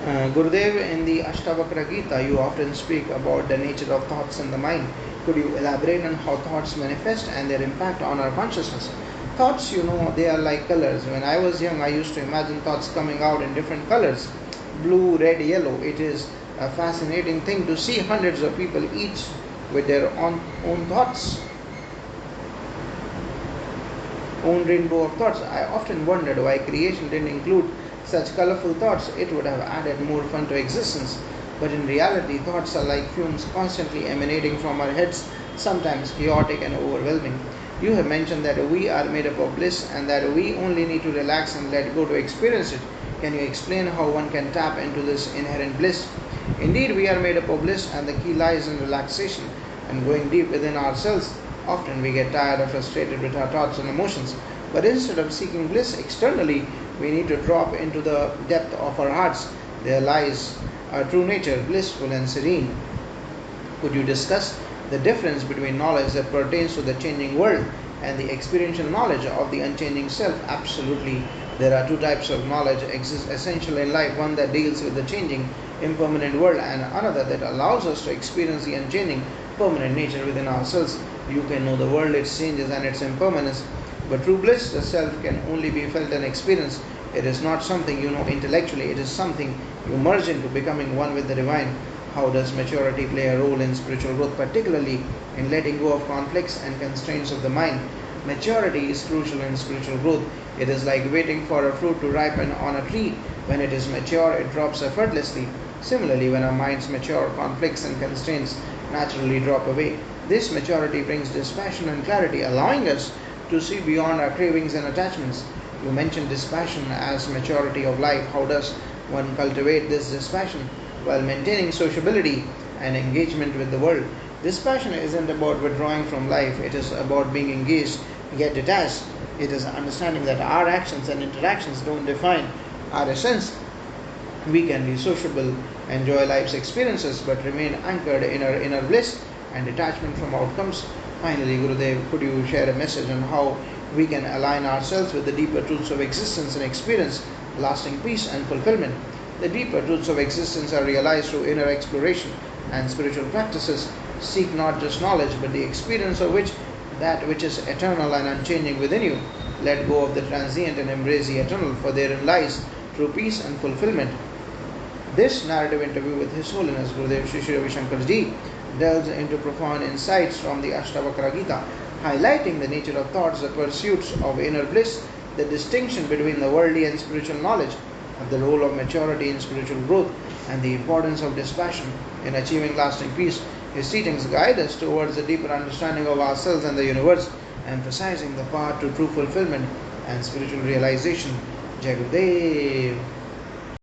Gurudev, in the Astavakra Gita, you often speak about the nature of thoughts in the mind. Could you elaborate on how thoughts manifest and their impact on our consciousness? Thoughts, they are like colors. When I was young, I used to imagine thoughts coming out in different colors: blue, red, yellow. It is a fascinating thing to see hundreds of people, each with their own thoughts, own rainbow of thoughts. I often wondered why creation didn't include such colorful thoughts. It would have added more fun to existence. But in reality, thoughts are like fumes constantly emanating from our heads, sometimes chaotic and overwhelming. You have mentioned that we are made up of bliss and that we only need to relax and let go to experience it. Can you explain how one can tap into this inherent bliss? Indeed, we are made up of bliss, and the key lies in relaxation and going deep within ourselves. Often we get tired or frustrated with our thoughts and emotions, but instead of seeking bliss externally, we need to drop into the depth of our hearts. There lies our true nature, blissful and serene. Could you discuss the difference between knowledge that pertains to the changing world and the experiential knowledge of the unchanging self? Absolutely. There are two types of knowledge exist essential in life: one that deals with the changing, impermanent world, and another that allows us to experience the unchanging, permanent nature within ourselves. You can know the world, its changes, and its impermanence, but true bliss, the self, can only be felt and experienced. It is not something you know intellectually, it is something you merge into, becoming one with the divine. How does maturity play a role in spiritual growth, particularly in letting go of conflicts and constraints of the mind? Maturity is crucial in spiritual growth. It is like waiting for a fruit to ripen on a tree. When it is mature, it drops effortlessly. Similarly, when our minds mature, conflicts and constraints naturally drop away. This maturity brings dispassion and clarity, allowing us to see beyond our cravings and attachments. You mentioned dispassion as maturity of life. How does one cultivate this dispassion while maintaining sociability and engagement with the world? Dispassion isn't about withdrawing from life, it is about being engaged yet detached. It is understanding that our actions and interactions don't define our essence. We can be sociable, enjoy life's experiences, but remain anchored in our inner bliss and detachment from outcomes. Finally, Gurudev, could you share a message on how we can align ourselves with the deeper truths of existence and experience lasting peace and fulfillment? The deeper truths of existence are realized through inner exploration, and spiritual practices seek not just knowledge but the experience of that which is eternal and unchanging within you. Let go of the transient and embrace the eternal, for therein lies true peace and fulfillment. This narrative interview with His Holiness Gurudev Shri Shri Ravi Shankar Ji delves into profound insights from the Astavakra Gita, highlighting the nature of thoughts, the pursuits of inner bliss, the distinction between the worldly and spiritual knowledge, the role of maturity in spiritual growth, and the importance of dispassion in achieving lasting peace. His teachings guide us towards a deeper understanding of ourselves and the universe, emphasizing the path to true fulfillment and spiritual realization. Jai Gurudev.